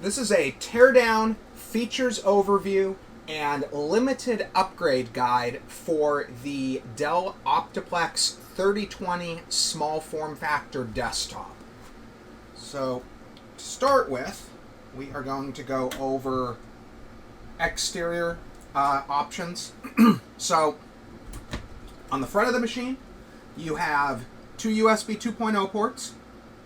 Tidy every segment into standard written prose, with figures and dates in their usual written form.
This is a teardown, features overview, and limited upgrade guide for the Dell Optiplex 3020 small form factor desktop. So, to start with, we are going to go over exterior options. So, on the front of the machine, you have two USB 2.0 ports,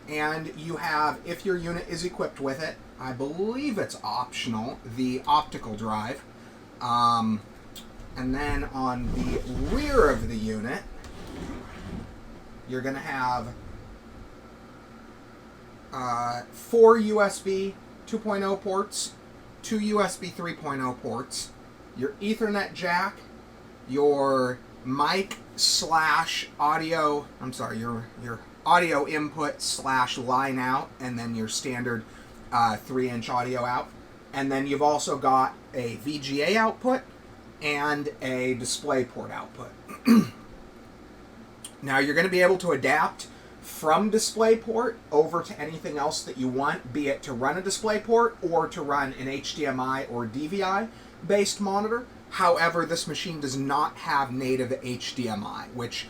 and you have, if your unit is equipped with it, I believe it's optional, the optical drive. And then on the rear of the unit, you're going to have 4 USB 2.0 ports, 2 USB 3.0 ports, your Ethernet jack, your mic slash audio, your audio input slash line out, and then your standard 3-inch audio out. And then you've also got a VGA output and a DisplayPort output. Now you're going to be able to adapt from DisplayPort over to anything else that you want, be it to run a DisplayPort or to run an HDMI or DVI based monitor. However, this machine does not have native HDMI, which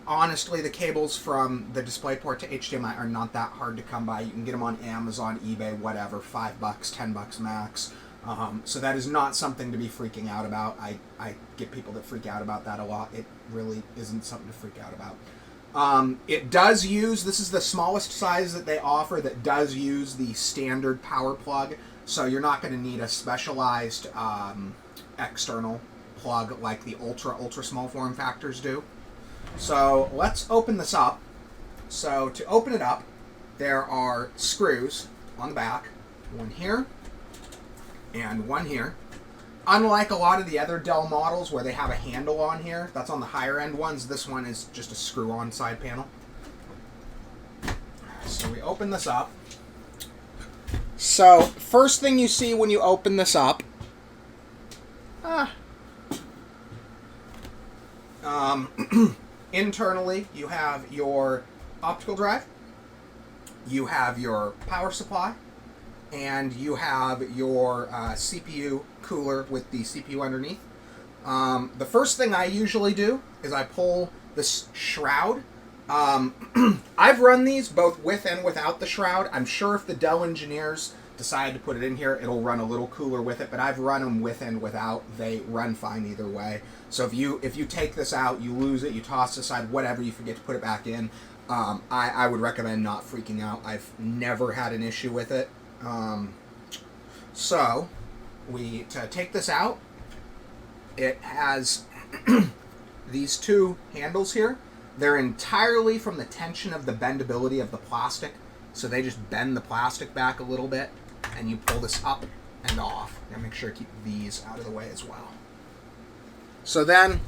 honestly, the cables from the DisplayPort to HDMI are not that hard to come by. You can get them on Amazon, eBay, whatever, $5, $10 max. So that is not something to be freaking out about. I get people that freak out about that a lot. It really isn't something to freak out about. It does use, this is the smallest size that they offer that does use the standard power plug. So you're not going to need a specialized external plug like the ultra small form factors do. So let's open this up. So to open it up, there are screws on the back, one here and one here. Unlike a lot of the other Dell models where they have a handle on here, that's on the higher end ones, this one is just a screw-on side panel. So we open this up. So first thing you see when you open this up, internally, you have your optical drive, you have your power supply, and you have your CPU cooler with the CPU underneath. The first thing I usually do is I pull this shroud. I've run these both with and without the shroud. I'm sure if the Dell engineers decide to put it in here, it'll run a little cooler with it, but I've run them with and without. They run fine either way. So if you take this out, you lose it, you toss it aside, whatever, you forget to put it back in, I would recommend not freaking out. I've never had an issue with it. So to take this out, it has these two handles here. They're entirely from the tension of the bendability of the plastic. So they just bend the plastic back a little bit, and you pull this up and off. And make sure to keep these out of the way as well. So then,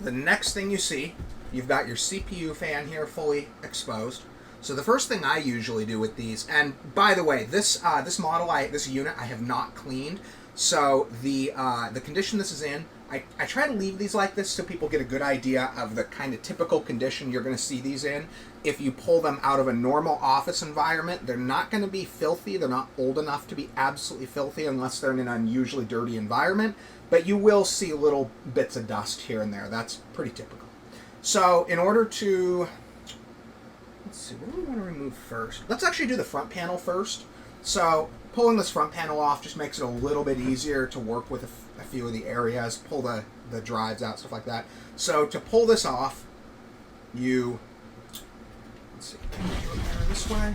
the next thing you see, you've got your CPU fan here fully exposed. So the first thing I usually do with these, and by the way, this unit I have not cleaned. So the condition this is in, I try to leave these like this so people get a good idea of the kind of typical condition you're going to see these in. If you pull them out of a normal office environment, they're not going to be filthy. They're not old enough to be absolutely filthy unless they're in an unusually dirty environment. But you will see little bits of dust here and there. That's pretty typical. So in order to, let's see, what do we want to remove first? Let's actually do the front panel first. So pulling this front panel off just makes it a little bit easier to work with a few of the areas, pull the drives out, stuff like that. So to pull this off, let's see, can we do it this way?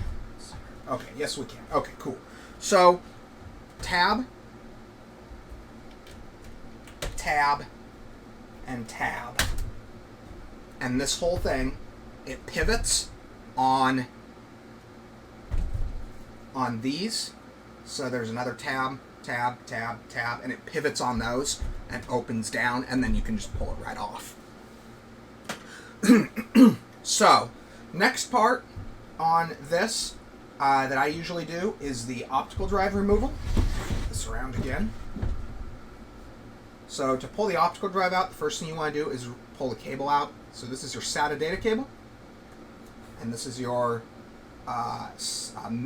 Okay, yes we can. Okay, cool. So tab, and tab. And this whole thing, it pivots on these. So there's another tab, and it pivots on those and opens down, and then you can just pull it right off. So, next part on this that I usually do is the optical drive removal. Flip this around again. So to pull the optical drive out, the first thing you want to do is pull the cable out. So this is your SATA data cable, and this is your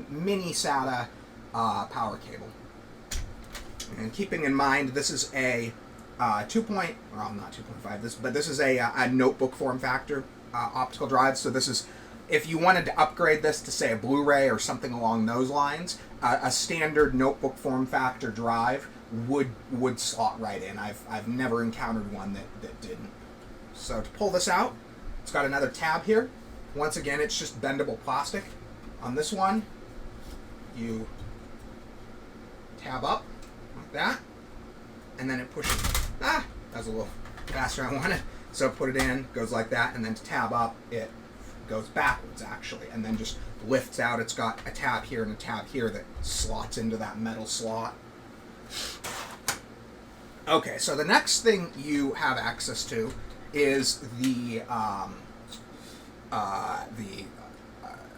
mini SATA power cable. And keeping in mind, this is a not 2.5, but this is a notebook form factor optical drive. So this is, if you wanted to upgrade this to say a Blu-ray or something along those lines, a standard notebook form factor drive would slot right in. I've never encountered one that didn't. So to pull this out, it's got another tab here. Once again, it's just bendable plastic. On this one, you tab up like that, and then it pushes. That was a little faster than I wanted. So put it in, goes like that, and then to tab up, it goes backwards actually, and then just lifts out. It's got a tab here and a tab here that slots into that metal slot. Okay, so the next thing you have access to is the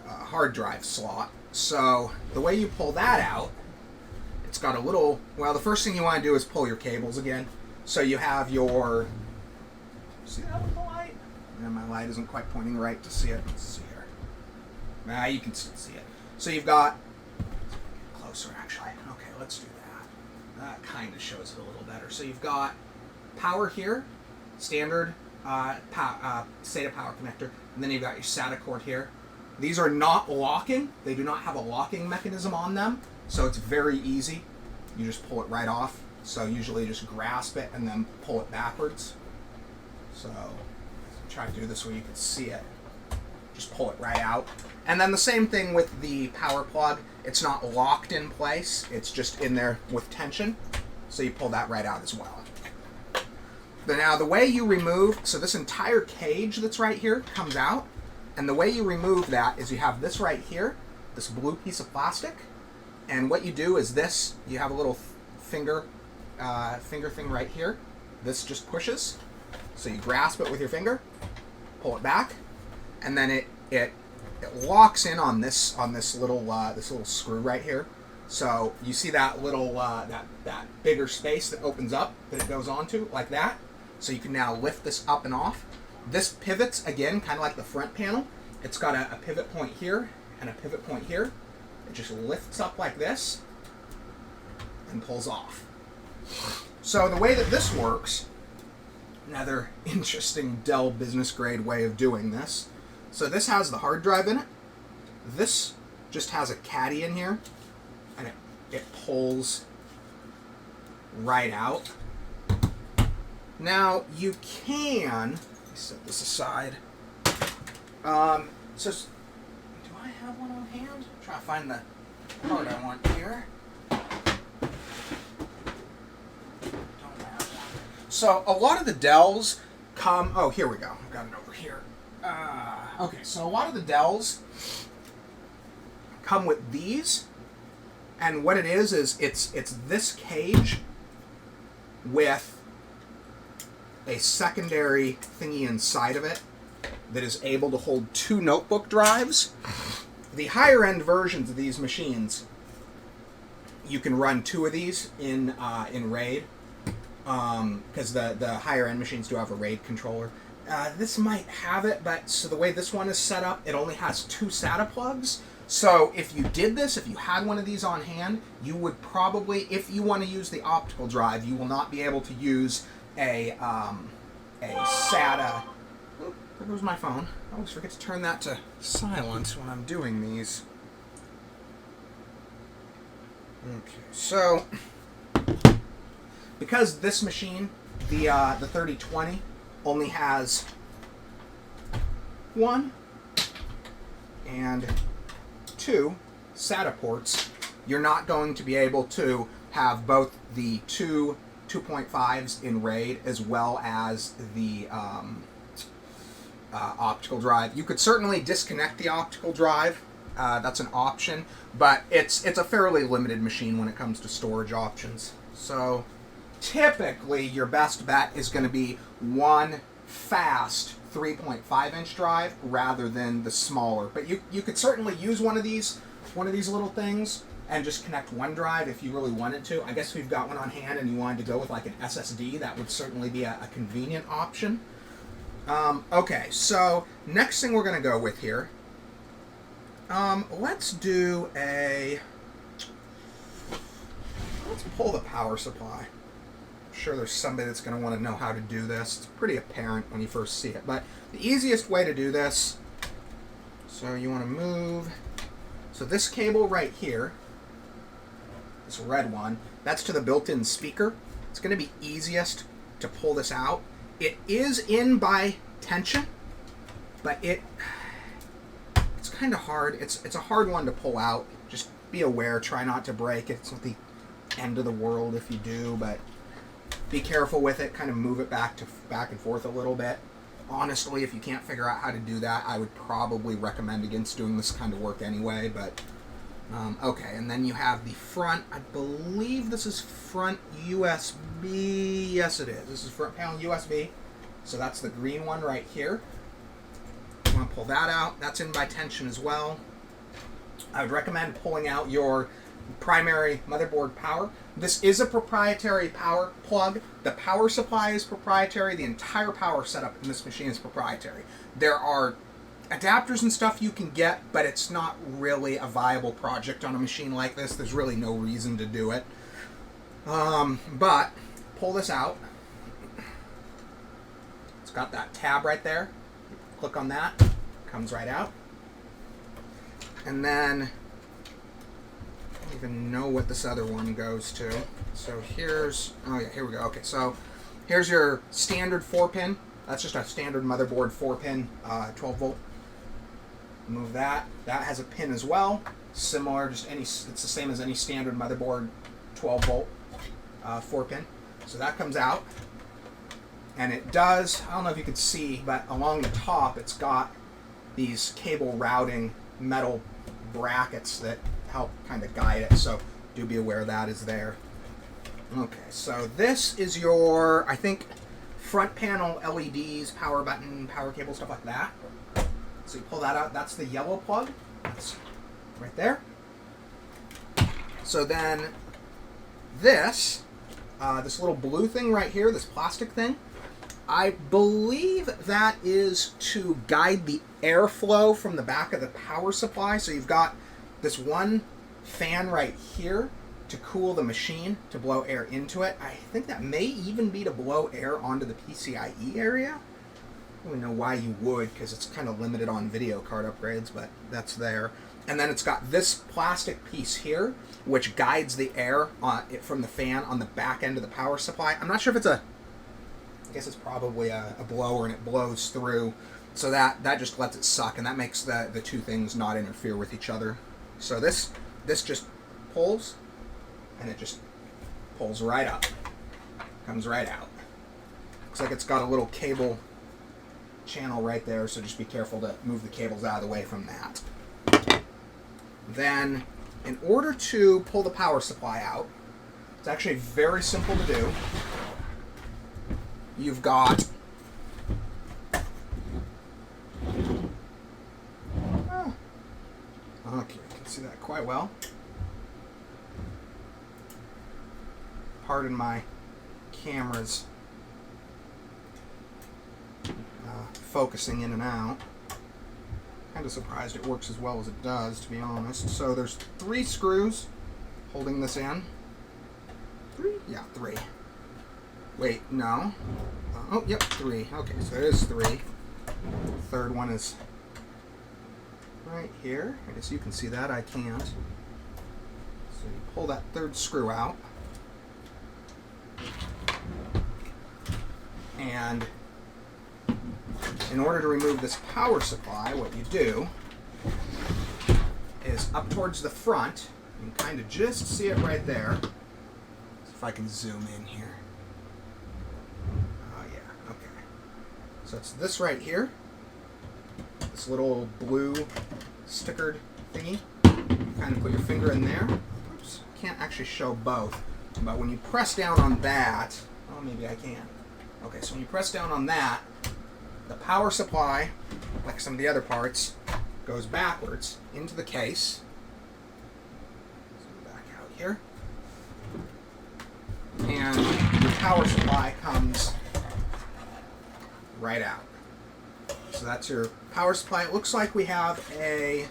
hard drive slot. So the way you pull that out, it's got a little, well, the first thing you want to do is pull your cables again. So you have your, see that with the light? And my light isn't quite pointing right to see it. Let's see here. Nah, you can still see it. So you've got, closer actually. Okay, let's do that. That kind of shows it a little better. So you've got power here, standard SATA power connector, and then you've got your SATA cord here. These are not locking. They do not have a locking mechanism on them, so it's very easy. You just pull it right off. So usually just grasp it and then pull it backwards. So try to do this where you can see it. Just pull it right out. And then the same thing with the power plug. It's not locked in place. It's just in there with tension. So you pull that right out as well. But now the way you remove, so this entire cage that's right here comes out. And the way you remove that is you have this right here, this blue piece of plastic. And what you do is this, you have a little finger thing right here. This just pushes. So you grasp it with your finger, pull it back, and then it locks in on this little screw right here. So you see that little that bigger space that opens up that it goes onto like that. So you can now lift this up and off. This pivots again, kind of like the front panel. It's got a pivot point here and a pivot point here. It just lifts up like this and pulls off. So the way that this works, another interesting Dell business grade way of doing this. So this has the hard drive in it. This just has a caddy in here, and it pulls right out. Now you can, let me set this aside. So do I have one on hand? Try to find the part I want here. So a lot of the Dells come, oh, here we go. I've got it over here. Okay, so a lot of the Dells come with these. And what it is it's this cage with a secondary thingy inside of it that is able to hold 2 notebook drives. The higher end versions of these machines, you can run 2 of these in RAID. Because the higher end machines do have a RAID controller. This might have it, but so the way this one is set up, it only has 2 SATA plugs. So if you did this, if you had one of these on hand, you would probably, if you want to use the optical drive, you will not be able to use a SATA. Oh, there goes my phone. I always forget to turn that to silent when I'm doing these. Okay, so because this machine, the 3020, only has 1 and 2 SATA ports, you're not going to be able to have both the 2 2.5s in RAID as well as the optical drive. You could certainly disconnect the optical drive. That's an option, but it's a fairly limited machine when it comes to storage options. So typically your best bet is going to be one fast 3.5-inch drive rather than the smaller. But you could certainly use one of these little things and just connect one drive if you really wanted to. I guess if you've got one on hand and you wanted to go with like an SSD, that would certainly be a convenient option. Okay, so next thing we're going to go with here, let's do a, let's pull the power supply. I'm sure there's somebody that's going to want to know how to do this. It's pretty apparent when you first see it. But the easiest way to do this, so you want to move. So this cable right here, this red one, that's to the built-in speaker. It's going to be easiest to pull this out. It is in by tension, but it's kind of hard. It's a hard one to pull out. Just be aware. Try not to break it. It's not the end of the world if you do, but be careful with it. Kind of move it back and forth a little bit. Honestly, if you can't figure out how to do that, I would probably recommend against doing this kind of work anyway. But okay, and then you have the front. I believe this is front USB. Yes, it is. This is front panel USB. So that's the green one right here. You want to pull that out. That's in by tension as well. I would recommend pulling out your primary motherboard power. This is a proprietary power plug. The power supply is proprietary. The entire power setup in this machine is proprietary. There are adapters and stuff you can get, but it's not really a viable project on a machine like this. There's really no reason to do it. But pull this out. It's got that tab right there. Click on that. Comes right out. And then I don't even know what this other one goes to. So here's, oh yeah, here we go. Okay, so here's your standard 4-pin. That's just a standard motherboard 4-pin, 12 volt. Move that. That has a pin as well. Similar, just it's the same as any standard motherboard 12 volt 4-pin. So that comes out. And it does, I don't know if you can see, but along the top it's got these cable routing metal brackets that help kind of guide it. So do be aware that is there. Okay, so this is your, I think, front panel LEDs, power button, power cable, stuff like that. So you pull that out. That's the yellow plug. That's right there. So then this little blue thing right here, this plastic thing, I believe that is to guide the airflow from the back of the power supply. So you've got this one fan right here to cool the machine, to blow air into it. I think that may even be to blow air onto the PCIe area. I don't know why you would, because it's kind of limited on video card upgrades, but that's there. And then it's got this plastic piece here, which guides the air from the fan on the back end of the power supply. I'm not sure if it's I guess it's probably a blower, and it blows through. So that just lets it suck, and that makes the two things not interfere with each other. So this just pulls, and it just pulls right up. Comes right out. Looks like it's got a little cable channel right there, so just be careful to move the cables out of the way from that. Then, in order to pull the power supply out, it's actually very simple to do. You've got okay, you can see that quite well. Pardon my camera's focusing in and out. Kind of surprised it works as well as it does, to be honest. So there's 3 screws holding this in. 3? Yeah, 3. Wait, no. Oh, yep, 3. Okay, so it is 3. Third one is right here. I guess you can see that. I can't. So you pull that third screw out. And in order to remove this power supply, what you do is up towards the front. You can kind of just see it right there. See if I can zoom in here. Oh yeah, okay. So it's this right here. This little blue stickered thingy. You kind of put your finger in there. Oops, can't actually show both. But when you press down on that, oh, maybe I can. Okay, so when you press down on that, the power supply, like some of the other parts, goes backwards into the case. Zoom back out here. And the power supply comes right out. So that's your power supply. It looks like we have a...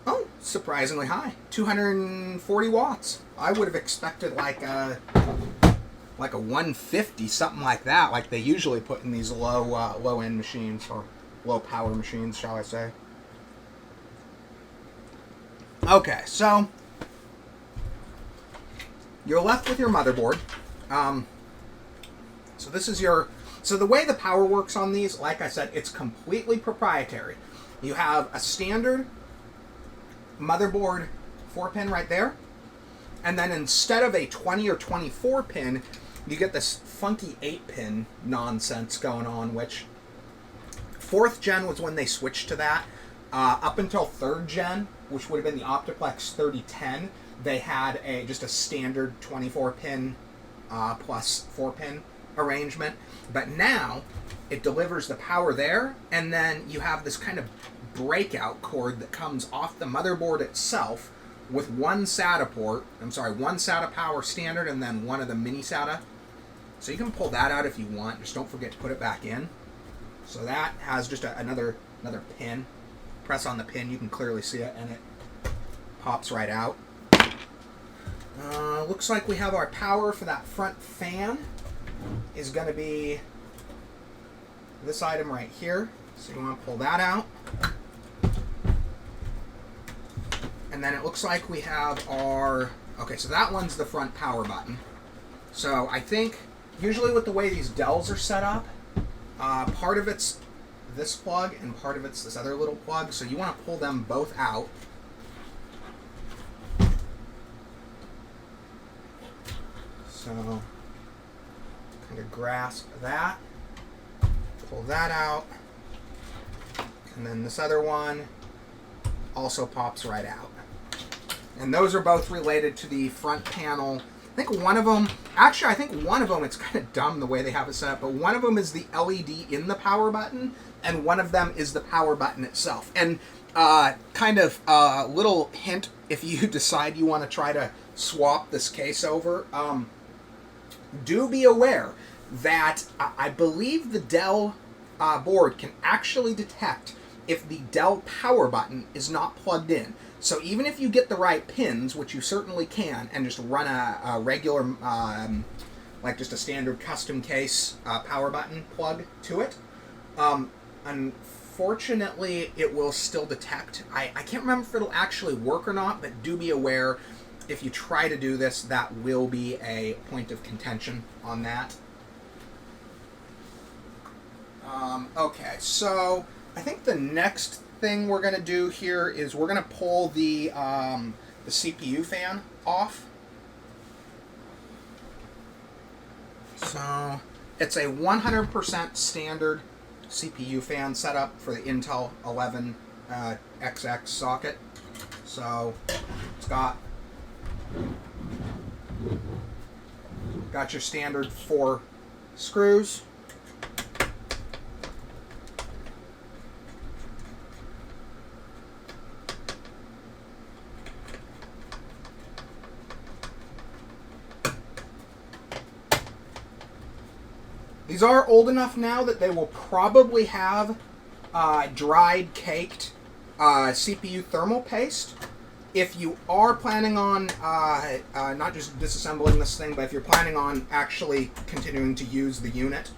Oh, surprisingly high, 240 watts. I would have expected like a 150, something like that, like they usually put in these low end machines, or low power machines, shall I say. Okay, so you're left with your motherboard. So this is your. So the way the power works on these, like I said, it's completely proprietary. You have a standard motherboard 4-pin right there, and then instead of a 20 or 24 pin, you get this funky 8-pin nonsense going on, which 4th gen was when they switched to that. Up until 3rd gen, which would have been the Optiplex 3010, they had just a standard 24-pin plus 4-pin arrangement. But now it delivers the power there, and then you have this kind of breakout cord that comes off the motherboard itself with one SATA port. I'm sorry, one SATA power standard, and then one of the mini SATA. So you can pull that out if you want. Just don't forget to put it back in. So that has just another pin. Press on the pin, you can clearly see it, and it pops right out. Looks like we have our power for that front fan is going to be this item right here. So you want to pull that out. And then it looks like we have our... Okay, so that one's the front power button. So I think, usually with the way these Dells are set up, part of it's this plug and part of it's this other little plug. So you want to pull them both out. So, kind of grasp that, pull that out, and then this other one also pops right out. And those are both related to the front panel. I think one of them, it's kind of dumb the way they have it set up, but one of them is the LED in the power button, and one of them is the power button itself. And kind of a little hint, if you decide you want to try to swap this case over, do be aware that I believe the Dell board can actually detect if the Dell power button is not plugged in. So even if you get the right pins, which you certainly can, and just run a regular, like just a standard custom case power button plug to it, unfortunately it will still detect. I can't remember if it'll actually work or not, but do be aware, if you try to do this, that will be a point of contention on that. Okay, so I think the next thing we're going to do here is we're going to pull the CPU fan off. So it's a 100% standard CPU fan setup for the Intel 11 XX socket. So it's got your standard 4 screws. These are old enough now that they will probably have dried, caked CPU thermal paste. If you are planning on not just disassembling this thing, but if you're planning on actually continuing to use the unit,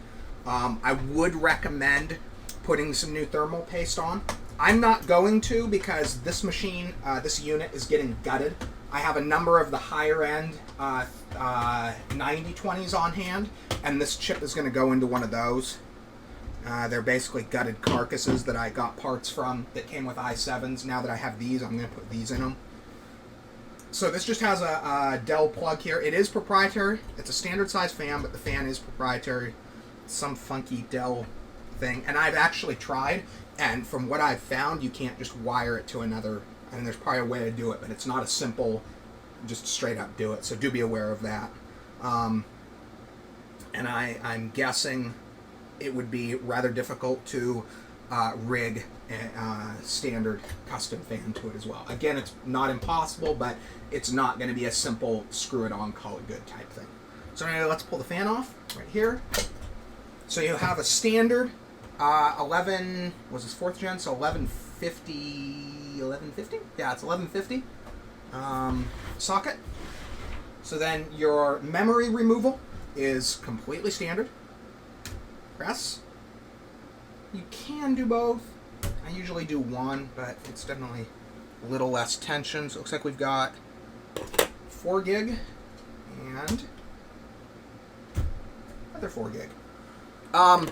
I would recommend putting some new thermal paste on. I'm not going to, because this machine, this unit is getting gutted. I have a number of the higher end 9020s on hand, and this chip is going to go into one of those. They're basically gutted carcasses that I got parts from that came with i7s. Now that I have these, I'm going to put these in them. So this just has a Dell plug here. It is proprietary. It's a standard size fan, but the fan is proprietary. It's some funky Dell thing. And I've actually tried, and from what I've found, you can't just wire it to another. I mean, there's probably a way to do it, but it's not a simple, just straight up do it. So do be aware of that. And I'm guessing it would be rather difficult to rig a standard custom fan to it as well. Again, it's not impossible, but it's not going to be a simple screw it on, call it good type thing. So anyway, let's pull the fan off right here. So you have a standard 11, was this 4th gen? So 1150 1150. Yeah, it's 1150 socket. So then your memory removal is completely standard. Press. You can do both. I usually do one, but it's definitely a little less tension. So it looks like we've got 4 gig and another 4 gig. I'm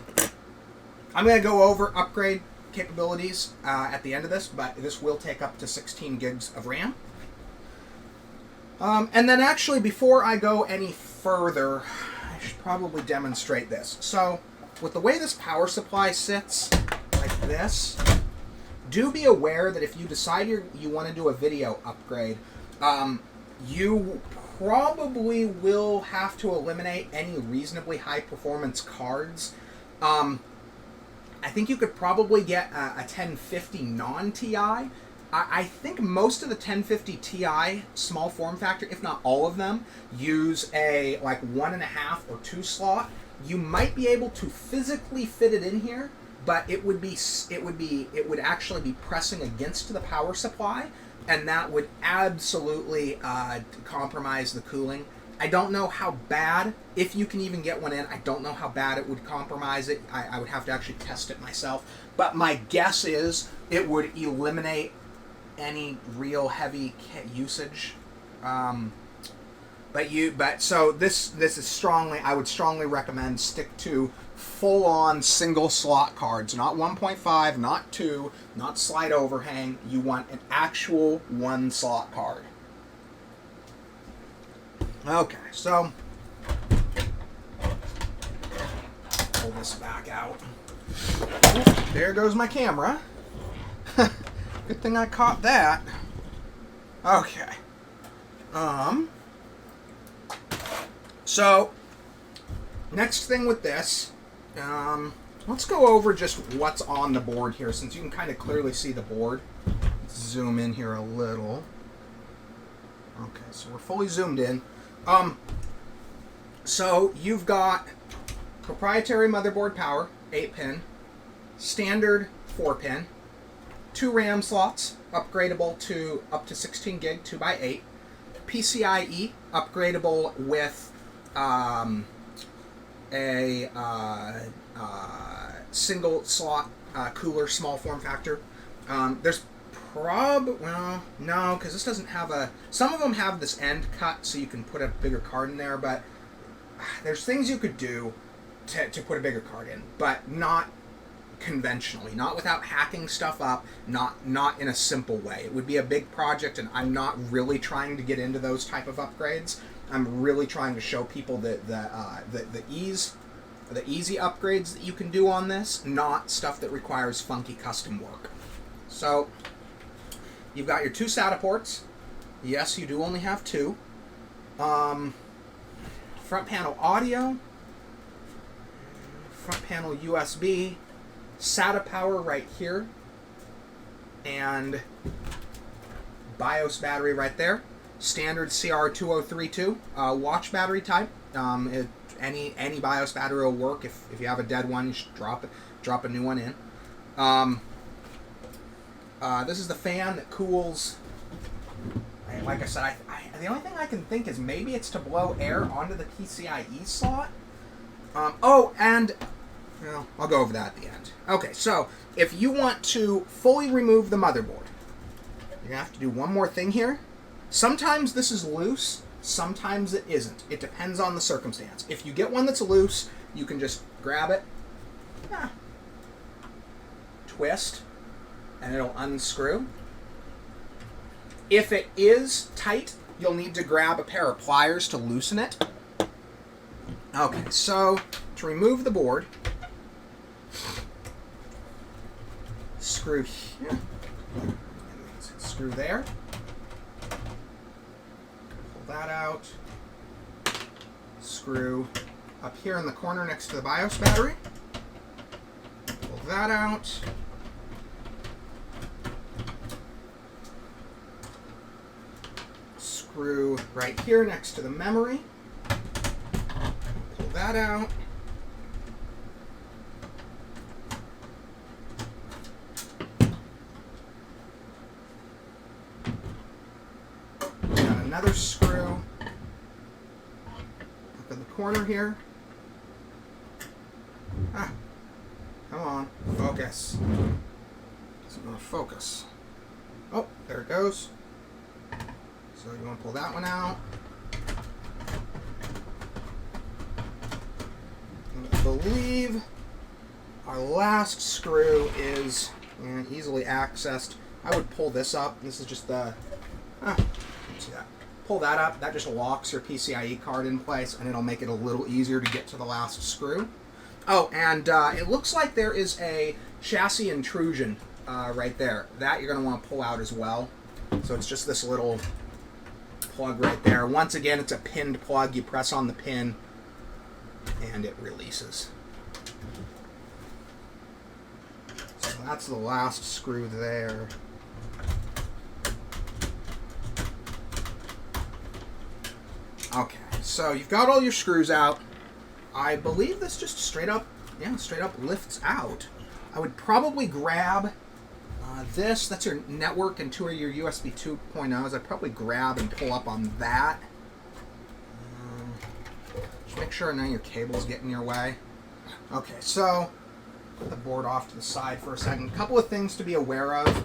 going to go over upgrade capabilities at the end of this, but this will take up to 16 gigs of RAM. And then actually, before I go any further, I should probably demonstrate this. So, with the way this power supply sits, like this, do be aware that if you decide you want to do a video upgrade, you probably will have to eliminate any reasonably high performance cards. I think you could probably get a 1050 non-TI. I think most of the 1050 Ti small form factor, if not all of them, use a like 1.5 or 2 slot. You might be able to physically fit it in here, but it would actually be pressing against the power supply, and that would absolutely compromise the cooling. I don't know how bad, if you can even get one in, I don't know how bad it would compromise it. I would have to actually test it myself. But my guess is it would eliminate any real heavy usage. So this is strongly, I would strongly recommend stick to full-on single slot cards, not 1.5, not 2, not slide overhang. You want an actual 1 slot card. Okay, so pull this back out. Oh, there goes my camera. Good thing I caught that. Okay. So next thing with this, let's go over just what's on the board here, since you can kind of clearly see the board. Let's zoom in here a little. Okay, so we're fully zoomed in. So you've got proprietary motherboard power, 8-pin, standard 4-pin, 2 RAM slots, upgradable to up to 16 gig, 2x8, PCIe, upgradable with a single slot cooler, small form factor. There's well, no, because this doesn't have a... Some of them have this end cut, so you can put a bigger card in there, but there's things you could do to put a bigger card in, but not conventionally, not without hacking stuff up, not in a simple way. It would be a big project, and I'm not really trying to get into those type of upgrades. I'm really trying to show people the easy upgrades that you can do on this, not stuff that requires funky custom work. So you've got your 2 SATA ports. Yes, you do only have 2. Front panel audio, front panel USB, SATA power right here, and BIOS battery right there. Standard CR2032 watch battery type. Any BIOS battery will work. If you have a dead one, you should drop a new one in. This is the fan that cools. Like I said, the only thing I can think is maybe it's to blow air onto the PCIe slot. I'll go over that at the end. Okay, so if you want to fully remove the motherboard, you're going to have to do one more thing here. Sometimes this is loose, sometimes it isn't. It depends on the circumstance. If you get one that's loose, you can just grab it, twist, and it'll unscrew. If it is tight, you'll need to grab a pair of pliers to loosen it. Okay, so to remove the board, screw here, screw there, pull that out, screw up here in the corner next to the BIOS battery, pull that out, screw right here next to the memory, pull that out, another screw up in the corner here. Ah, come on, focus. It's not focus. Oh, there it goes. So you want to pull that one out. And I believe our last screw is easily accessed. I would pull this up. This is just the... see that. Pull that up. That just locks your PCIe card in place, and it'll make it a little easier to get to the last screw. Oh, and it looks like there is a chassis intrusion right there. That you're going to want to pull out as well. So it's just this little plug right there. Once again, it's a pinned plug. You press on the pin, and it releases. So that's the last screw there. Okay, so you've got all your screws out. I believe this just straight up lifts out. I would probably grab this. That's your network and two of your USB 2.0s. I'd probably grab and pull up on that. Just make sure none of your cables get in your way. Okay, so put the board off to the side for a second. A couple of things to be aware of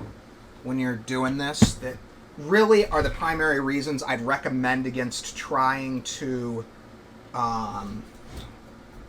when you're doing this that really are the primary reasons I'd recommend against trying to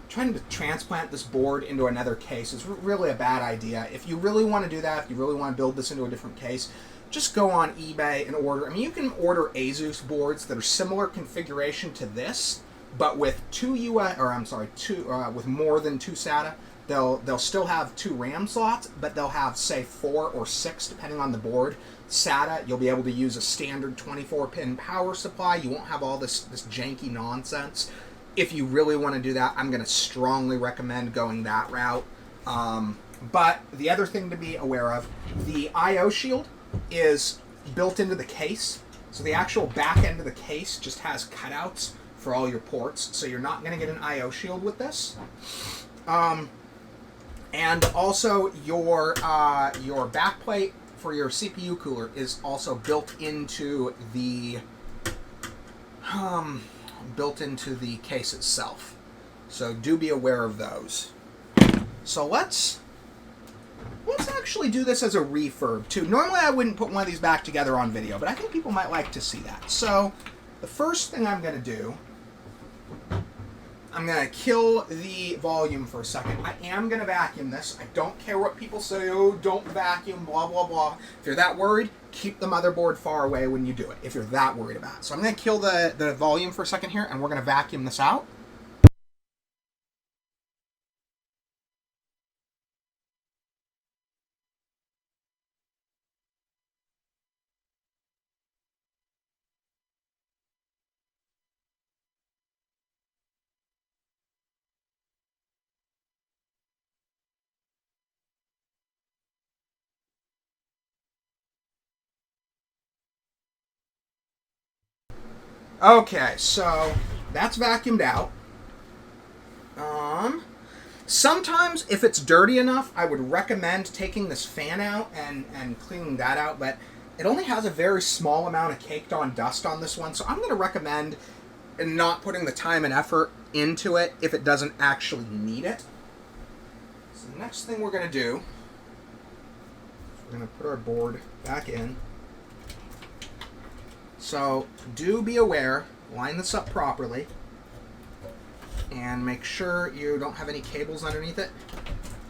transplant this board into another case. Is really a bad idea. If you really want to do that, if you really want to build this into a different case, just go on eBay and order. I mean, you can order Asus boards that are similar configuration to this, but with with more than 2 SATA. They'll still have 2 RAM slots, but they'll have, say, 4 or 6, depending on the board. SATA, you'll be able to use a standard 24-pin power supply. You won't have all this janky nonsense. If you really want to do that, I'm going to strongly recommend going that route. But the other thing to be aware of, the I/O shield is built into the case. So the actual back end of the case just has cutouts for all your ports. So you're not going to get an I/O shield with this. And also your backplate for your CPU cooler is also built into the case itself. So do be aware of those. So let's actually do this as a refurb too. Normally I wouldn't put one of these back together on video, but I think people might like to see that. So the first thing I'm going to do, I'm going to kill the volume for a second. I am going to vacuum this. I don't care what people say, oh, don't vacuum, blah, blah, blah. If you're that worried, keep the motherboard far away when you do it, if you're that worried about it. So I'm going to kill the volume for a second here, and we're going to vacuum this out. Okay, so that's vacuumed out. Sometimes, if it's dirty enough, I would recommend taking this fan out and cleaning that out, but it only has a very small amount of caked on dust on this one, so I'm going to recommend not putting the time and effort into it if it doesn't actually need it. So the next thing we're going to do, we're going to put our board back in. So do be aware, line this up properly, and make sure you don't have any cables underneath it.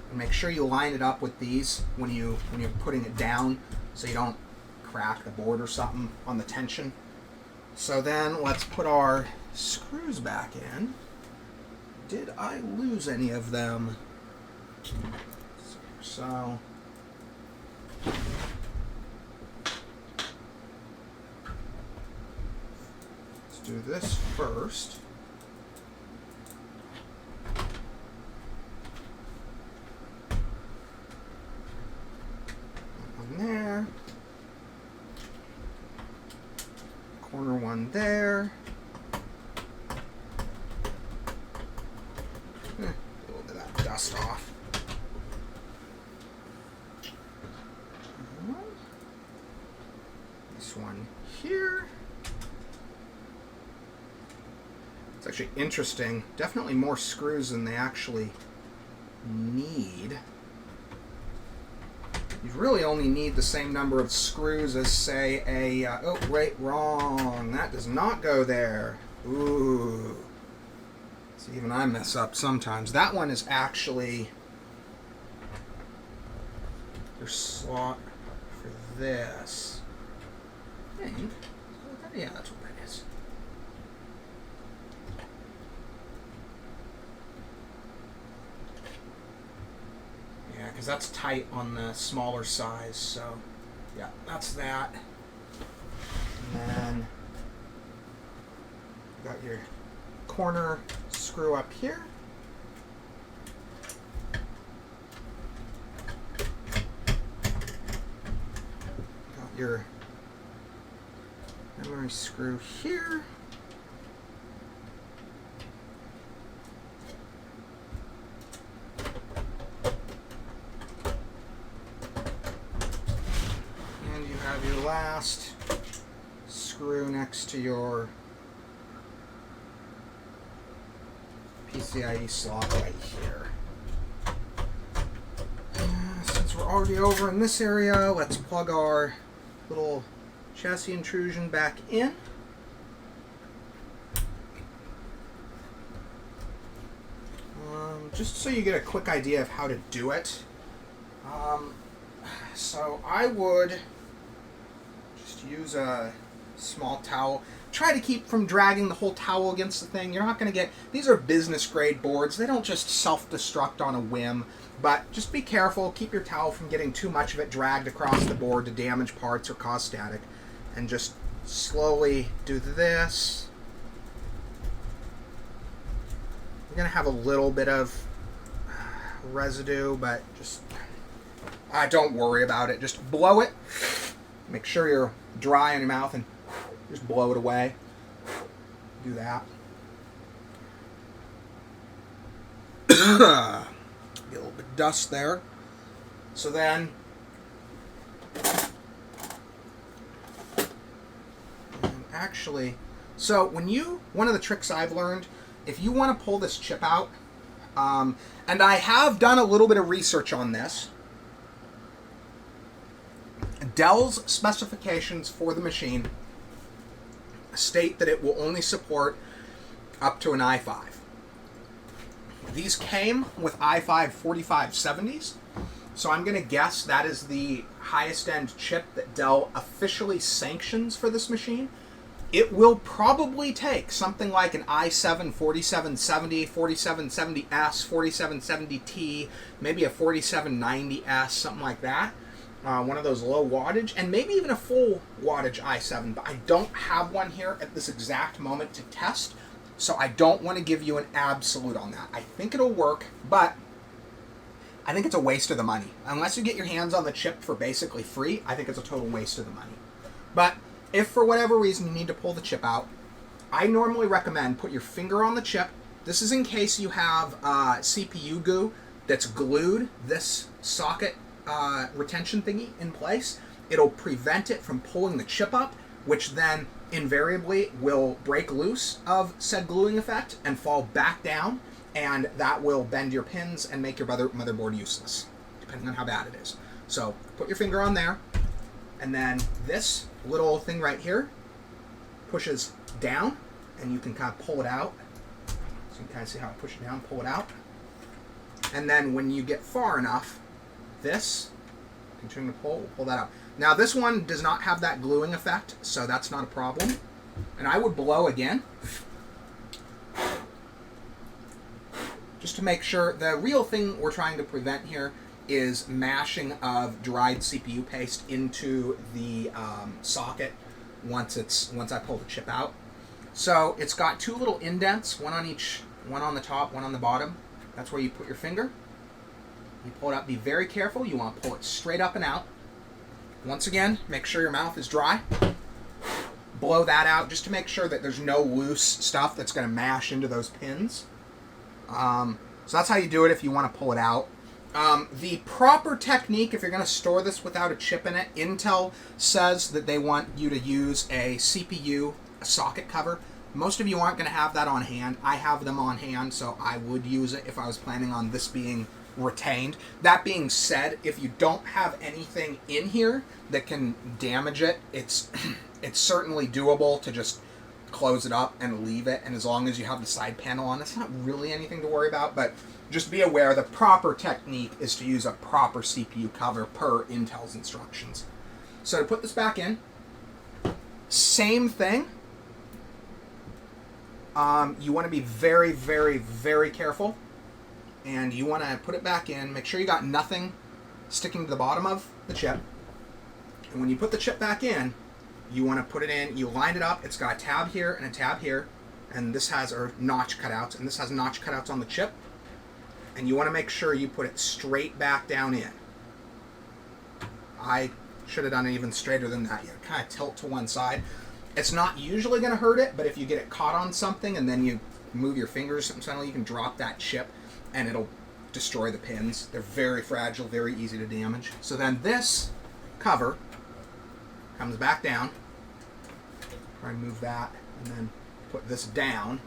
And make sure you line it up with these when you're putting it down, so you don't crack the board or something on the tension. So then let's put our screws back in. Did I lose any of them? So let's do this first. One there. Corner one there. A little bit of that dust off. This one here. actually interesting. Definitely more screws than they actually need. You really only need the same number of screws as, say, a... oh, wait, wrong. That does not go there. Ooh. See, even I mess up sometimes. That one is actually your slot for this. I think. Yeah, that's what that is. Yeah, because that's tight on the smaller size, so yeah, that's that. And then you got your corner screw up here. Got your memory screw here. Your last screw next to your PCIe slot right here. Since we're already over in this area, let's plug our little chassis intrusion back in. Just so you get a quick idea of how to do it. So I would use a small towel. Try to keep from dragging the whole towel against the thing. You're not going to get... These are business grade boards. They don't just self-destruct on a whim. But just be careful. Keep your towel from getting too much of it dragged across the board to damage parts or cause static. And just slowly do this. You're going to have a little bit of residue, but just... don't worry about it. Just blow it. Make sure you're dry in your mouth and just blow it away. Do that. Get a little bit of dust there. So then, actually, so one of the tricks I've learned, if you want to pull this chip out, and I have done a little bit of research on this, Dell's specifications for the machine state that it will only support up to an i5. These came with i5 4570s, so I'm going to guess that is the highest end chip that Dell officially sanctions for this machine. It will probably take something like an i7 4770, 4770S, 4770T, maybe a 4790S, something like that. One of those low wattage, and maybe even a full wattage i7, but I don't have one here at this exact moment to test, so I don't want to give you an absolute on that. I think it'll work, but I think it's a waste of the money. Unless you get your hands on the chip for basically free, I think it's a total waste of the money. But if for whatever reason you need to pull the chip out, I normally recommend put your finger on the chip. This is in case you have CPU goo that's glued this socket retention thingy in place. It'll prevent it from pulling the chip up, which then invariably will break loose of said gluing effect and fall back down, and that will bend your pins and make your motherboard useless, depending on how bad it is. So put your finger on there, and then this little thing right here pushes down, and you can kind of pull it out. So you can kind of see how I push it down, pull it out. And then when you get far enough, this, continue to pull that out. Now this one does not have that gluing effect, so that's not a problem. And I would blow again, just to make sure. The real thing we're trying to prevent here is mashing of dried CPU paste into the socket once I pull the chip out. So it's got two little indents, one on each, one on the top, one on the bottom. That's where you put your finger. You pull it out. Be very careful. You want to pull it straight up and out. Once again, make sure your mouth is dry. Blow that out just to make sure that there's no loose stuff that's going to mash into those pins. So that's how you do it if you want to pull it out. The proper technique, if you're going to store this without a chip in it, Intel says that they want you to use a CPU socket cover. Most of you aren't going to have that on hand. I have them on hand, so I would use it if I was planning on this being retained. That being said, if you don't have anything in here that can damage it, it's certainly doable to just close it up and leave it, and as long as you have the side panel on, it's not really anything to worry about. But just be aware the proper technique is to use a proper CPU cover per Intel's instructions. So to put this back in, same thing. You want to be very, very, very careful, and you want to put it back in. Make sure you got nothing sticking to the bottom of the chip. And when you put the chip back in, you want to put it in, you line it up. It's got a tab here and a tab here, and this has notch cutouts, and this has notch cutouts on the chip. And you want to make sure you put it straight back down in. I should have done it even straighter than that. You kind of tilt to one side. It's not usually going to hurt it, but if you get it caught on something and then you move your fingers, suddenly you can drop that chip and it'll destroy the pins. They're very fragile, very easy to damage. So then this cover comes back down. Try and move that and then put this down.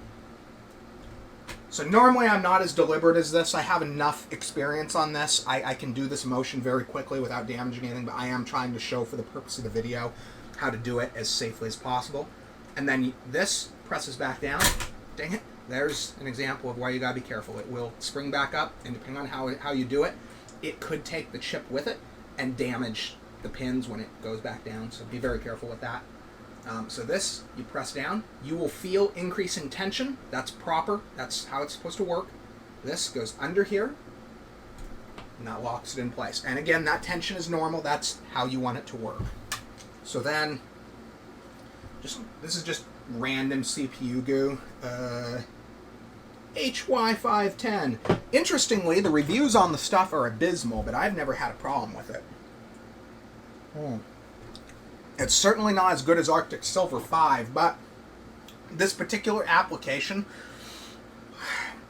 So normally I'm not as deliberate as this. I have enough experience on this. I can do this motion very quickly without damaging anything, but I am trying to show for the purpose of the video how to do it as safely as possible. And then this presses back down. Dang it. There's an example of why you gotta be careful. It will spring back up, and depending on how you do it, it could take the chip with it and damage the pins when it goes back down. So be very careful with that. So this, you press down, you will feel increasing tension. That's proper. That's how it's supposed to work. This goes under here, and that locks it in place. And again, that tension is normal. That's how you want it to work. So then, this is just random CPU goo. HY510. Interestingly, the reviews on the stuff are abysmal, but I've never had a problem with it. It's certainly not as good as Arctic Silver 5, but this particular application,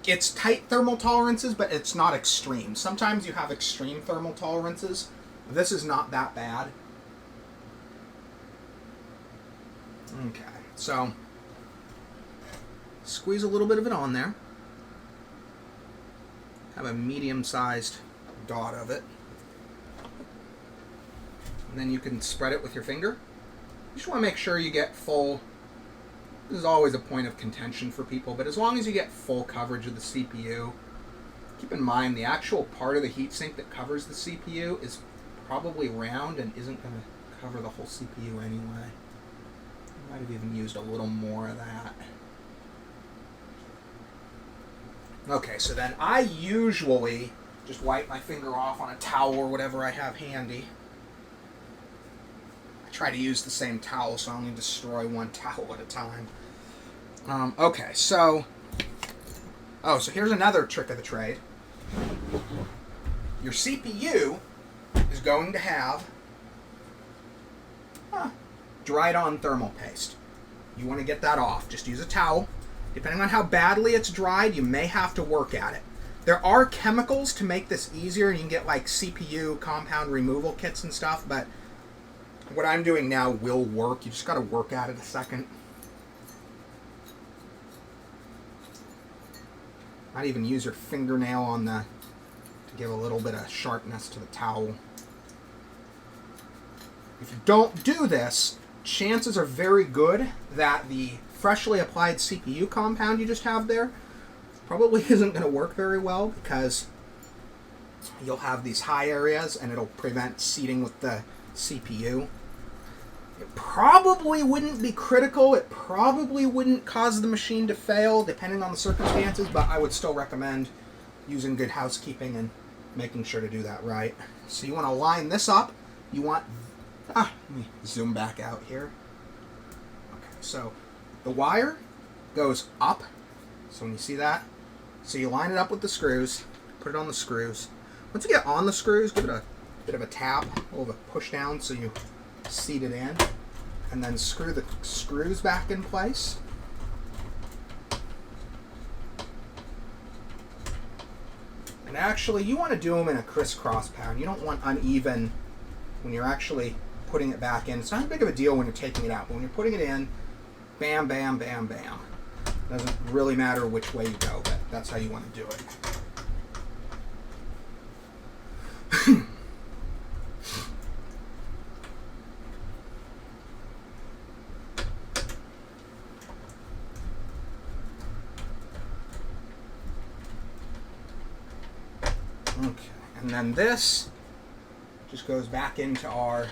it's tight thermal tolerances, but it's not extreme. Sometimes you have extreme thermal tolerances. This is not that bad. Okay, so squeeze a little bit of it on there. Have a medium-sized dot of it. And then you can spread it with your finger. You just want to make sure you get full. This is always a point of contention for people, but as long as you get full coverage of the CPU, keep in mind the actual part of the heatsink that covers the CPU is probably round and isn't going to cover the whole CPU anyway. I might have even used a little more of that. Okay, so then I usually just wipe my finger off on a towel or whatever I have handy. Try to use the same towel so I only destroy one towel at a time. Okay, so here's another trick of the trade. Your CPU is going to have dried on thermal paste. You want to get that off. Just use a towel. Depending on how badly it's dried, you may have to work at it. There are chemicals to make this easier, and you can get like CPU compound removal kits and stuff, but what I'm doing now will work. You just got to work at it a second. Might even use your fingernail to give a little bit of sharpness to the towel. If you don't do this, chances are very good that the freshly applied CPU compound you just have there probably isn't going to work very well, because you'll have these high areas and it'll prevent seating with the CPU. It probably wouldn't be critical. It probably wouldn't cause the machine to fail, depending on the circumstances, but I would still recommend using good housekeeping and making sure to do that right. So you want to line this up. You want... let me zoom back out here. Okay, so the wire goes up. So when you see that, so you line it up with the screws, put it on the screws. Once you get on the screws, give it a bit of a tap, a little bit of a push down so you seat it in, and then screw the screws back in place. And actually, you want to do them in a crisscross pattern. You don't want uneven when you're actually putting it back in. It's not big of a deal when you're taking it out, but when you're putting it in, Bam, bam, bam, bam. Doesn't really matter which way you go, but that's how you want to do it. Okay, and then this just goes back into our,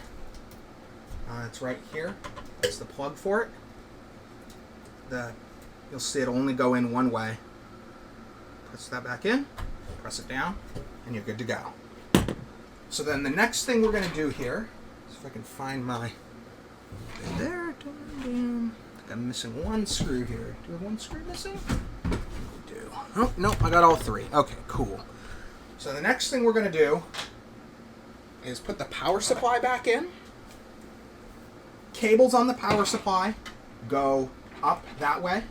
it's right here. It's the plug for it. You'll see it'll only go in one way. Press that back in, press it down, and you're good to go. So then the next thing we're going to do here, see if I can find my, there, I think I'm missing one screw here. Do we have one screw missing? We do. Oh, no, I got all three. Okay, cool. So the next thing we're going to do is put the power supply back in. Cables on the power supply go up that way.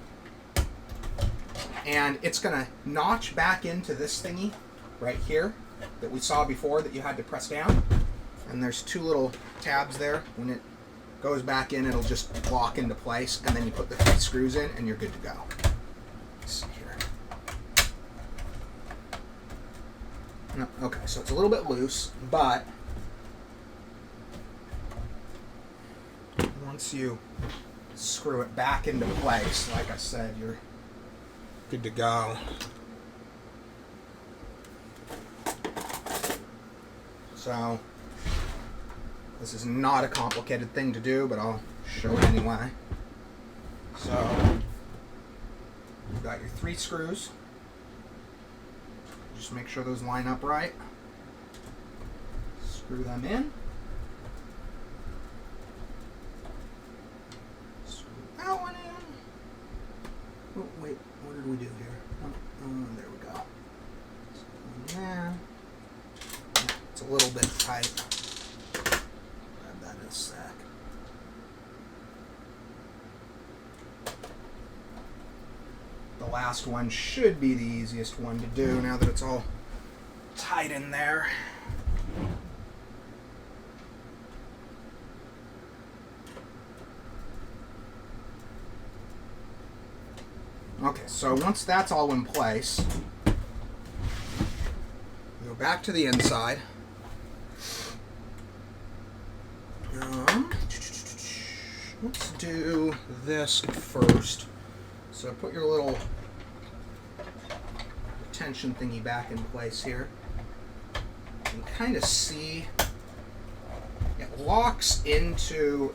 And it's going to notch back into this thingy right here that we saw before that you had to press down. And there's two little tabs there. When it goes back in, it'll just lock into place. And then you put the 3 screws in and you're good to go. Let's see here. No, okay, so it's a little bit loose, but once you screw it back into place, like I said, you're good to go. So this is not a complicated thing to do, but I'll show it anyway. So you've got your 3 screws. Just make sure those line up right. Screw them in. Screw that one in. Oh, wait, what did we do here? Oh, there we go. There. It's a little bit tight. Grab that in a sec. The last one should be the easiest one to do now that it's all tight in there. Okay, so once that's all in place, go back to the inside. Let's do this first. So put your little tension thingy back in place here. You can kind of see it locks into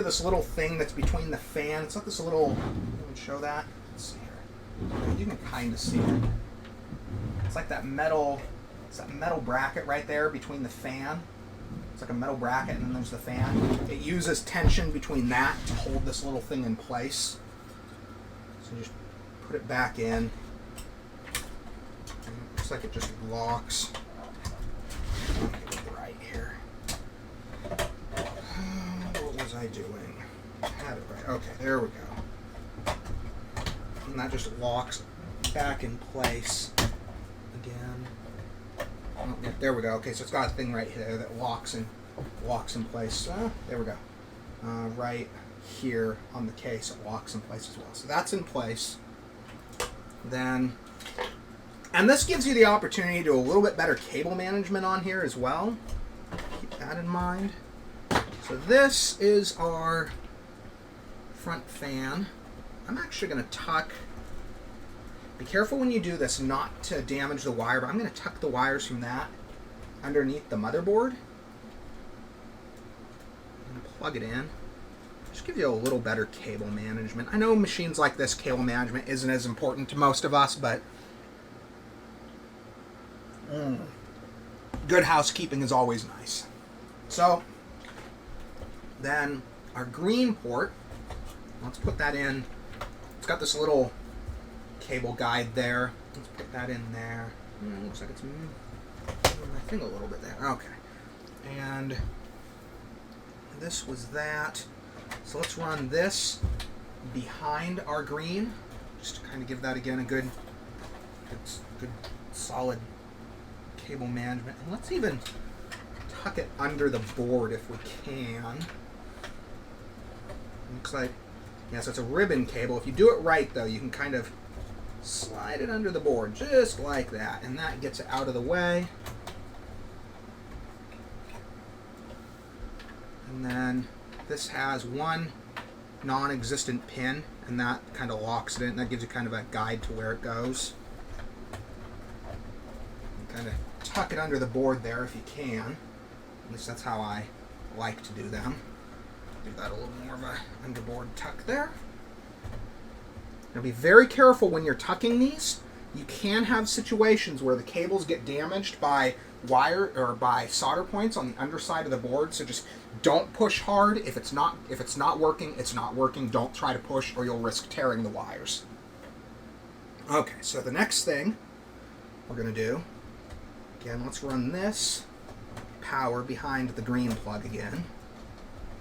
this little thing that's between the fan. It's like this little, let me show that. Let's see here. You can kind of see it. It's like that metal, it's that metal bracket right there between the fan. It's like a metal bracket, and then there's the fan. It uses tension between that to hold this little thing in place. So just put it back in. And it looks like it just locks. Get it right here. What was I doing? I had it right. Okay, there we go. And that just locks back in place again. Oh, yeah, there we go. Okay, so it's got a thing right here that locks in place. There we go. Right here on the case, it locks in place as well. So that's in place. Then, and this gives you the opportunity to do a little bit better cable management on here as well. Keep that in mind. So this is our front fan. I'm actually going to tuck. Be careful when you do this not to damage the wire, but I'm going to tuck the wires from that underneath the motherboard. I'm going to plug it in. Just give you a little better cable management. I know machines like this, cable management isn't as important to most of us, but good housekeeping is always nice. So then our green port, let's put that in. It's got this little cable guide there. Let's put that in there. Looks like it's moving my thing a little bit there. Okay. And this was that. So let's run this behind our green, just to kind of give that again a good solid cable management. And let's even tuck it under the board if we can. looks like, yeah, so it's a ribbon cable. If you do it right, though, you can kind of slide it under the board, just like that, and that gets it out of the way. And then this has one non-existent pin, and that kind of locks it in. That gives you kind of a guide to where it goes. And kind of tuck it under the board there if you can. At least that's how I like to do them. Give that a little more of a underboard tuck there. Now be very careful when you're tucking these. You can have situations where the cables get damaged by wire or by solder points on the underside of the board, so just don't push hard. If it's not working, it's not working. Don't try to push or you'll risk tearing the wires. Okay, so the next thing we're going to do, again, let's run this power behind the green plug again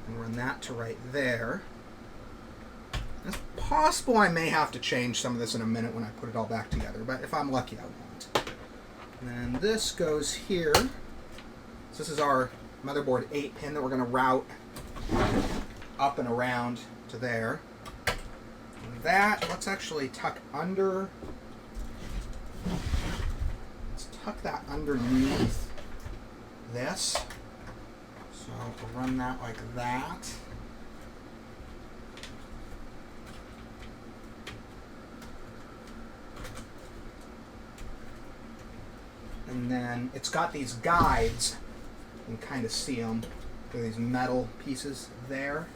and run that to right there. It's possible I may have to change some of this in a minute when I put it all back together, but if I'm lucky, I won't. And then this goes here. So this is our motherboard 8 pin that we're going to route up and around to there. And that, let's actually tuck under. Let's tuck that underneath this. So we'll run that like that. And then it's got these guides. You can kind of see them. There are these metal pieces there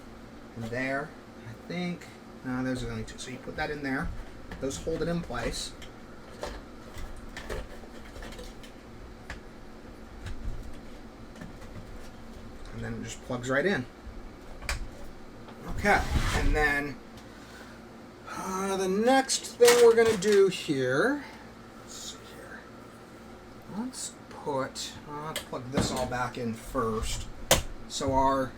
and there. I think, no, there's only two. So you put that in there. Those hold it in place. And then it just plugs right in. Okay, and then the next thing we're going to do here, let's plug this all back in first. So our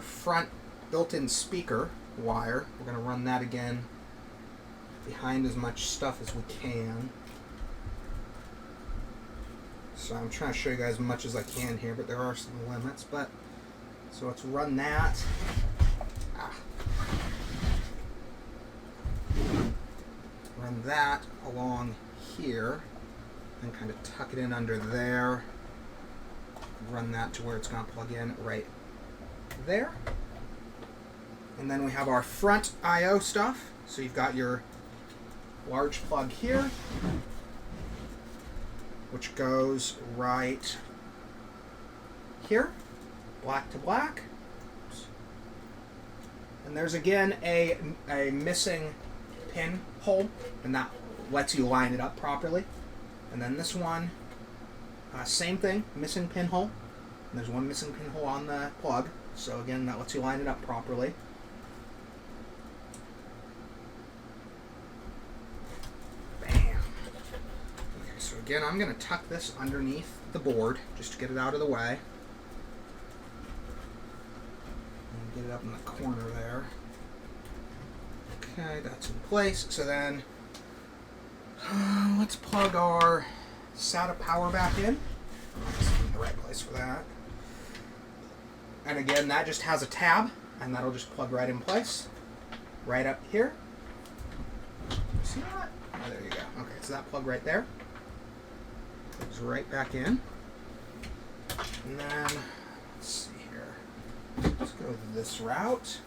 front built-in speaker wire, we're going to run that again behind as much stuff as we can. So I'm trying to show you guys as much as I can here, but there are some limits. But so let's run that. Run that along here and kind of tuck it in under there. Run that to where it's going to plug in right there. And then we have our front I/O stuff. So you've got your large plug here, which goes right here, black to black. And there's again a missing pin hole, and that lets you line it up properly. And then this one, same thing, missing pin hole. And there's one missing pin hole on the plug, so again, that lets you line it up properly. So again, I'm going to tuck this underneath the board just to get it out of the way. And get it up in the corner there. Okay, that's in place. So then, let's plug our SATA power back in. That's in the right place for that. And again, that just has a tab, and that'll just plug right in place. Right up here. See that? Oh, there you go. Okay, so that plug right there. Goes right back in. And then, let's see here. Let's go this route.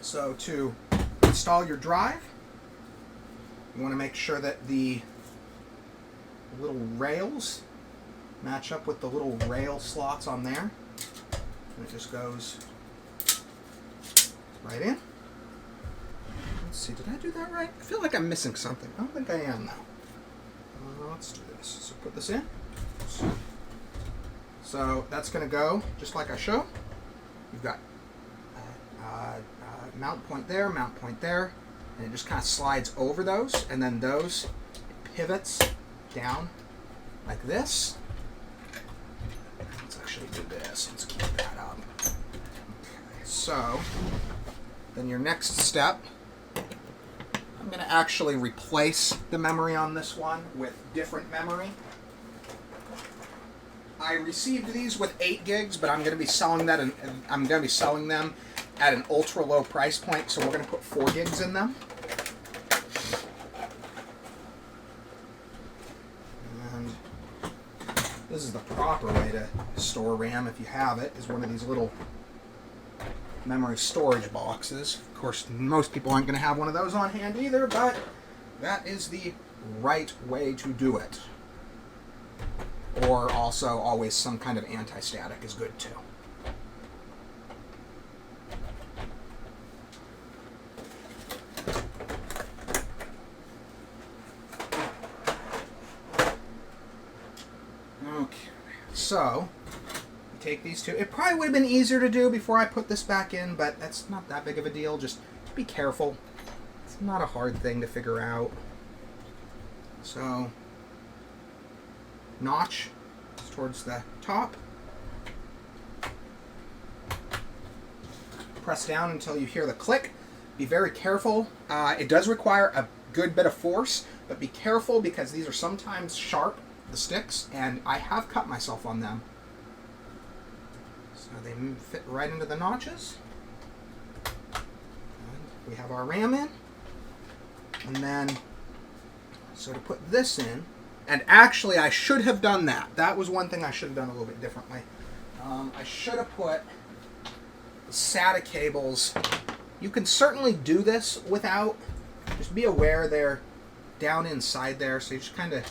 So to install your drive, you want to make sure that the little rails match up with the little rail slots on there. And it just goes right in. Let's see, did I do that right? I feel like I'm missing something. I don't think I am, though. Let's do this. So put this in. So that's going to go just like I showed. You've got mount point there, and it just kind of slides over those, and then those pivots down like this. Let's actually do this. Let's keep that up. Okay, so then your next step, I'm going to actually replace the memory on this one with different memory. I received these with 8 gigs, but I'm going to be selling that, and I'm going to be selling them at an ultra low price point. So we're going to put 4 gigs in them. And this is the proper way to store RAM if you have it. Is one of these little memory storage boxes. Of course, most people aren't going to have one of those on hand either, but that is the right way to do it. Or also, always some kind of anti-static is good too. Okay, so take these two. It probably would have been easier to do before I put this back in, but that's not that big of a deal. Just be careful. It's not a hard thing to figure out. So, notch towards the top. Press down until you hear the click. Be very careful. It does require a good bit of force, but be careful because these are sometimes sharp, the sticks, and I have cut myself on them. So they fit right into the notches. And we have our RAM in. And then, so to put this in, and actually I should have done that. That was one thing I should have done a little bit differently. I should have put the SATA cables. You can certainly do this without. Just be aware they're down inside there, so you just kind of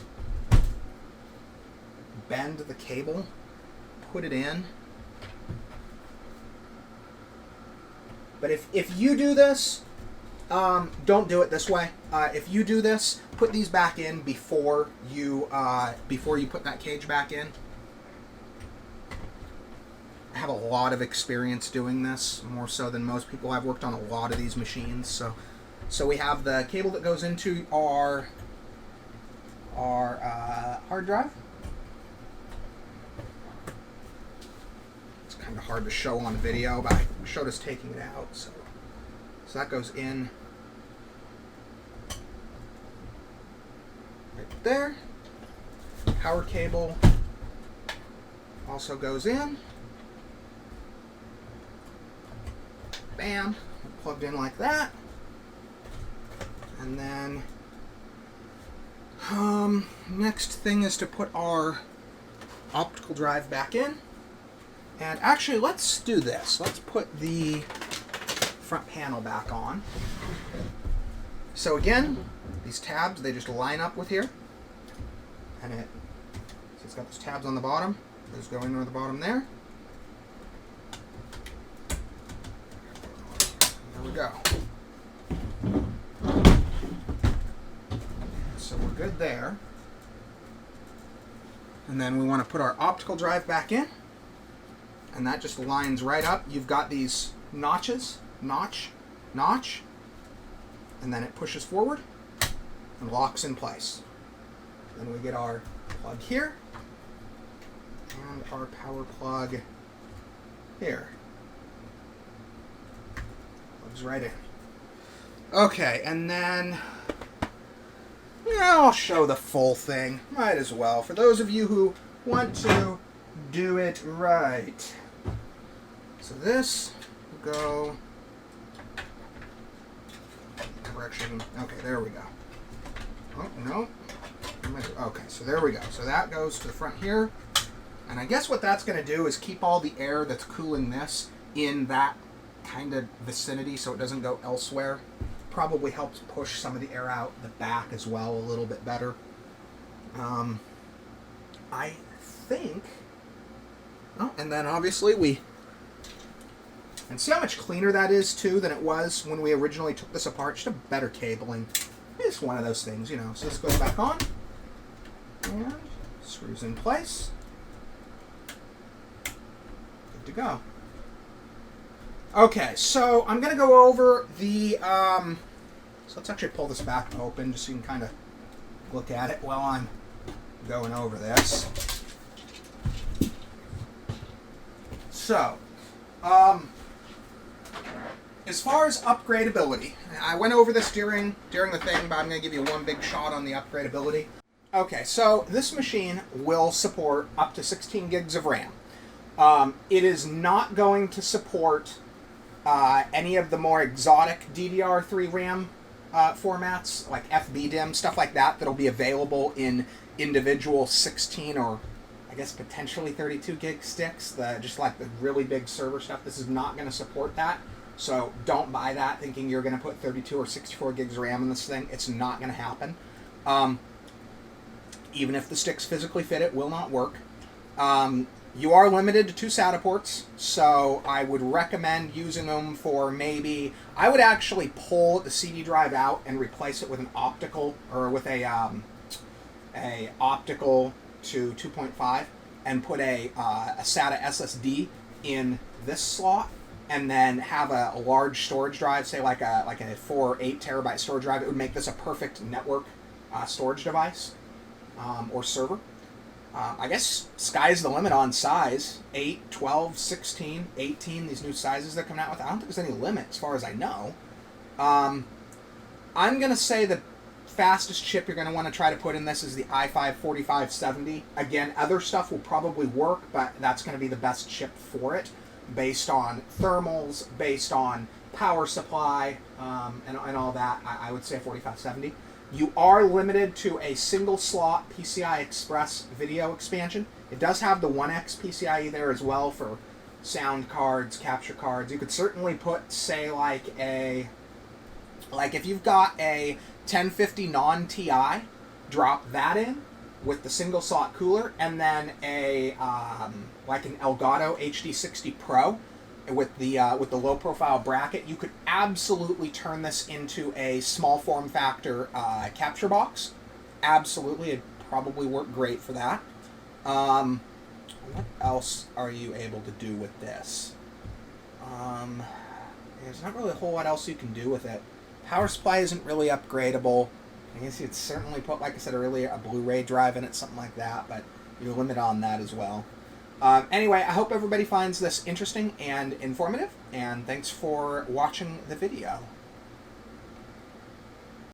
bend the cable, put it in. But if you do this, don't do it this way. If you do this, put these back in before you put that cage back in. I have a lot of experience doing this, more so than most people. I've worked on a lot of these machines. So we have the cable that goes into our hard drive. It's kind of hard to show on video, but I showed us taking it out. So that goes in right there. Power cable also goes in. Bam, plugged in like that. And then next thing is to put our optical drive back in. And actually, let's do this. Let's put the front panel back on. So again, these tabs, they just line up with here. And so it's got those tabs on the bottom. Those go into the bottom there. There we go. So we're good there. And then we want to put our optical drive back in. And that just lines right up. You've got these notches, notch, notch. And then it pushes forward and locks in place. Then we get our plug here. And our power plug here. Plugs right in. Okay, and then I'll show the full thing. Might as well. For those of you who want to do it right. So this will go direction. Okay, there we go. Oh, no. Okay, so there we go. So that goes to the front here. And I guess what that's going to do is keep all the air that's cooling this in that kind of vicinity so it doesn't go elsewhere. Probably helps push some of the air out the back as well a little bit better. I think... Oh, and then obviously and see how much cleaner that is too than it was when we originally took this apart. Just a better cabling. It's one of those things, you know. So this goes back on and screws in place. Good to go. Okay, so I'm going to go over the... so let's actually pull this back open just so you can kind of look at it while I'm going over this. So, as far as upgradability, I went over this during the thing, but I'm going to give you one big shot on the upgradability. Okay, so this machine will support up to 16 gigs of RAM. It is not going to support any of the more exotic DDR3 RAM formats, like FBDIMM, stuff like that, that'll be available in individual 16 or I guess potentially 32 gig sticks, just like the really big server stuff. This is not going to support that. So don't buy that thinking you're going to put 32 or 64 gigs of RAM in this thing. It's not going to happen. Even if the sticks physically fit, it will not work. You are limited to 2 SATA ports, so I would recommend using them for maybe... I would actually pull the CD drive out and replace it with an optical, or with a optical to 2.5, and put a SATA SSD in this slot, and then have a large storage drive, say like a 4 or 8 terabyte storage drive. It would make this a perfect network storage device or server. I guess sky's the limit on size. 8, 12, 16, 18, these new sizes they're coming out with. I don't think there's any limit as far as I know. I'm going to say the fastest chip you're going to want to try to put in this is the i5-4570. Again, other stuff will probably work, but that's going to be the best chip for it, based on thermals, based on power supply, and all that. I would say 4570. You are limited to a single slot PCI Express video expansion. It does have the 1X PCIe there as well for sound cards, capture cards. You could certainly put, say, like if you've got a 1050 non-TI, drop that in with the single slot cooler, and then like an Elgato HD60 Pro with the low profile bracket. You could absolutely turn this into a small form factor capture box. Absolutely, it'd probably work great for that. What else are you able to do with this? There's not really a whole lot else you can do with it. Power supply isn't really upgradable. I guess you'd certainly put, like I said earlier, a Blu-ray drive in it, something like that, but you're limited on that as well. Anyway, I hope everybody finds this interesting and informative, and thanks for watching the video.